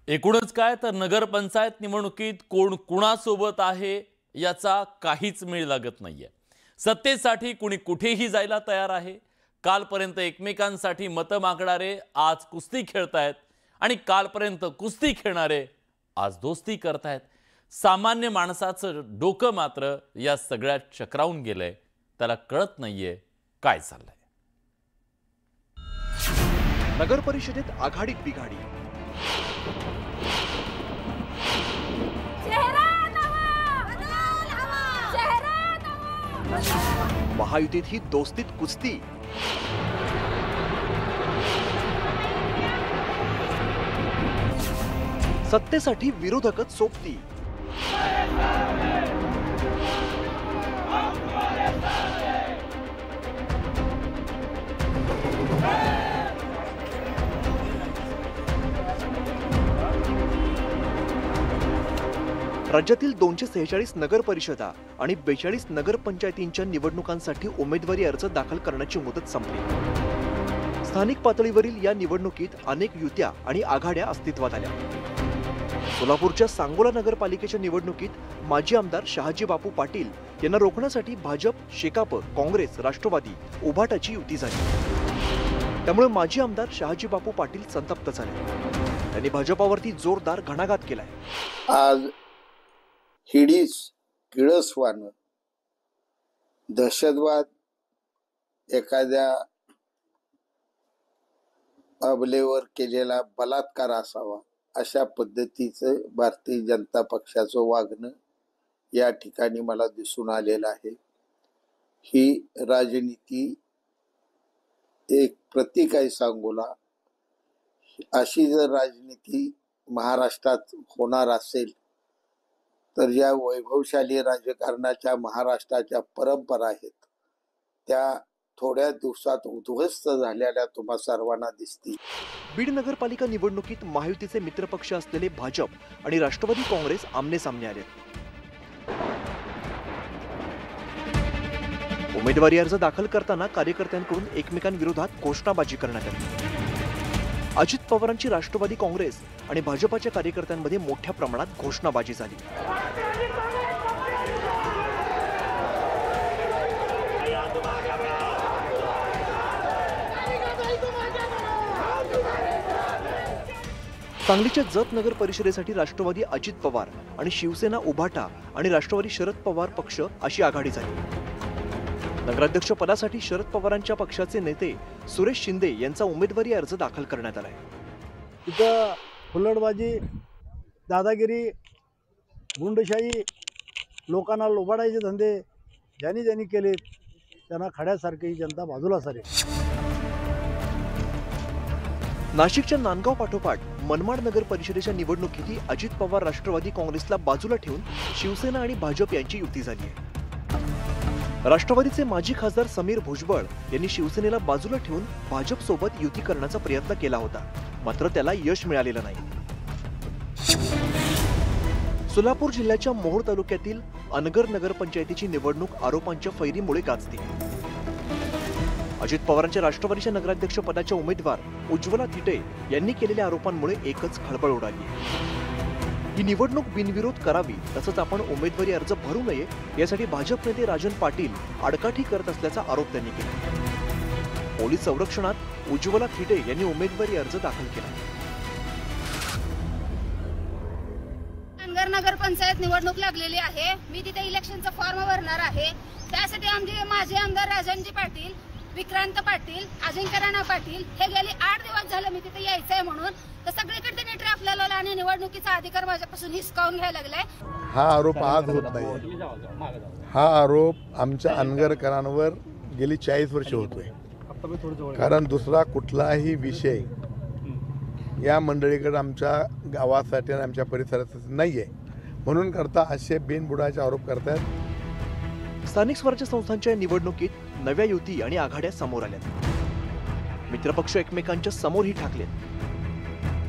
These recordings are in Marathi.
एकूणच काय तर नगरपंचायत निवडणुकीत कोण कुणासोबत आहे याचा काहीच मेळ लागत नाहीये। सत्तेसाठी कुणी कुठेही जायला तयार आहे। कालपर्यंत एकमेकांसाठी मतं मागणारे आज कुस्ती खेळतायत आणि कालपर्यंत कुस्ती खेळणारे आज दोस्ती करतायत। सामान्य माणसाचं डोकं मात्र या सगळ्यात चक्रावून गेलंय। त्याला कळत नाहीये काय चाललंय। नगर परिषदेत आघाडीत बिघाडी, महायुतीत ही दोस्तीत कुस्ती, सत्तेसाठी विरोधकच सोबती। राज्यातील 246 नगर परिषदा आणि 42 नगर पंचायतींच्या निवडणुकांसाठी उमेदवारी अर्ज दाखल करण्याची मुदत संपली। स्थानिक पातळीवरील या निवडणुकीत अनेक युत्या आणि आघाड्या अस्तित्वात आल्या। सोलापूरच्या सांगोला नगरपालिकेच्या निवडणुकीत माजी आमदार शहाजी बापू पाटील यांना रोखण्यासाठी भाजप, शेकाप, काँग्रेस, राष्ट्रवादी, उभाटाची युती झाली। त्यामुळे माजी आमदार शहाजी बापू पाटील संतप्त झाले। त्यांनी भाजपावरती जोरदार घणाघात केलाय। आज हिडीस किळसवानं दहशतवाद, एखाद्या अबलेवर केलेला बलात्कार असावा अशा पद्धतीचं भारतीय जनता पक्षाचं वागणं या ठिकाणी मला दिसून आलेलं आहे। ही राजनीती एक प्रतीक आहे सांगोला। अशी जर राजनीती महाराष्ट्रात होणार असेल तर या वैभवशाली राजकारणाच्या महाराष्ट्राच्या परंपरा आहेत त्या थोड्या दिवसात उद्ध्वस्त झालेल्या तुम्हा सर्वांना दिसतील। बीड नगरपालिका निवडणुकीत महायुतीचे मित्रपक्ष असलेले भाजप आणि राष्ट्रवादी काँग्रेस आमने सामने आले। उमेदवारी अर्ज दाखल करताना कार्यकर्त्यांकडून एकमेकांविरोधात घोषणाबाजी करण्यात आली। अजित पवारांची राष्ट्रवादी काँग्रेस आणि भाजपाच्या कार्यकर्त्यांमध्ये मोठ्या प्रमाणात घोषणाबाजी झाली। सांगलीच्या जत नगर परिषदेसाठी राष्ट्रवादी अजित पवार आणि शिवसेना उभाटा आणि राष्ट्रवादी शरद पवार पक्ष अशी आघाडी झाली। नगराध्यक्ष पदासाठी शरद पवारांच्या पक्षाचे नेते सुरेश शिंदे यांचा उमेदवारी अर्ज दाखल करण्यात आलाय। इथं हुल्लडबाजी, दादागिरी, गुंडशाही, लोकांना लोबाडायचे धंदे ज्यांनी ज्यांनी केले त्यांना खड्यासारखी जनता बाजूला सारेल। नाशिकच्या नांदगाव पाठोपाठ मनमाड नगर परिषदेच्या निवडणुकीतही अजित पवार राष्ट्रवादी काँग्रेसला बाजूला ठेवून शिवसेना आणि भाजप यांची युती झाली आहे। राष्ट्रवादीचे माजी खासदार समीर भुजबळ यांनी शिवसेनेला बाजूला ठेवून भाजप सोबत युती करण्याचा प्रयत्न केला होता, मात्र त्याला यश मिळालेलं नाही। सोलापूर जिल्ह्याच्या मोहोळ तालुक्यातील अनगर नगरपंचायतीची निवडणूक आरोपांच्या फैरीमुळे गाजते। अजित पवारांच्या राष्ट्रवादीच्या नगराध्यक्ष पदाच्या उमेदवार उज्ज्वला थिटे यांनी केलेल्या आरोपांमुळे एकच खळबळ उडाली आहे। ही निवडणूक बिनविरोध करावी तसंच आपण उमेदवारी अर्ज भरू नये यासाठी भाजप नेते राजन पाटील आडकाठी करत असल्याचा आरोप त्यांनी केला। पोलीस संरक्षणात उज्ज्वला थिटे यांनी उमेदवारी अर्ज दाखल केला। अनगर नगरपंचायत निवडणूक लागलेली आहे। मी तिथे इलेक्शनचा फॉर्म भरणार आहे। त्यासाठी आमचे माजी आमदार राजनजी पाटील, विक्रांत पाटील, अजिंक्य राणा पाटील हे गेले 8 दिवस झाले मी तिथे यायचंय म्हणून तर सगळीकडे त्यांनी ट्रॅप लावला आणि निवडणुकीचा अधिकार माझ्यापासून हिसकावून घ्यायला लागलाय। हा आरोप आज होत नाही। हा आरोप आमच्या अनगरकरांवर गेली 40 वर्ष होतोय। कारण दुसरा कुठलाही विषय या मंडळीकडे आमच्या गावासाठी आणि आमच्या परिसरासाठी नाहीये म्हणून करता असे बिनबुडाचे आरोप करतात। स्थानिक स्वराज्य संस्थांच्या निवडणुकीत नव्या युती आणि आघाड्या समोर आल्या। मित्रपक्ष एकमेकांच्या समोरही ठाकलेत।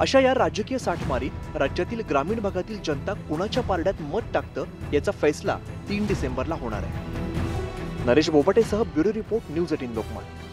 अशा या राजकीय साठमारीत राज्यातील ग्रामीण भागातील जनता कुणाच्या पारड्यात मत टाकतं याचा फैसला 3 डिसेंबरला होणार आहे। नरेश बोबटेसह ब्युरो रिपोर्ट, न्यूज 18 लोकमत।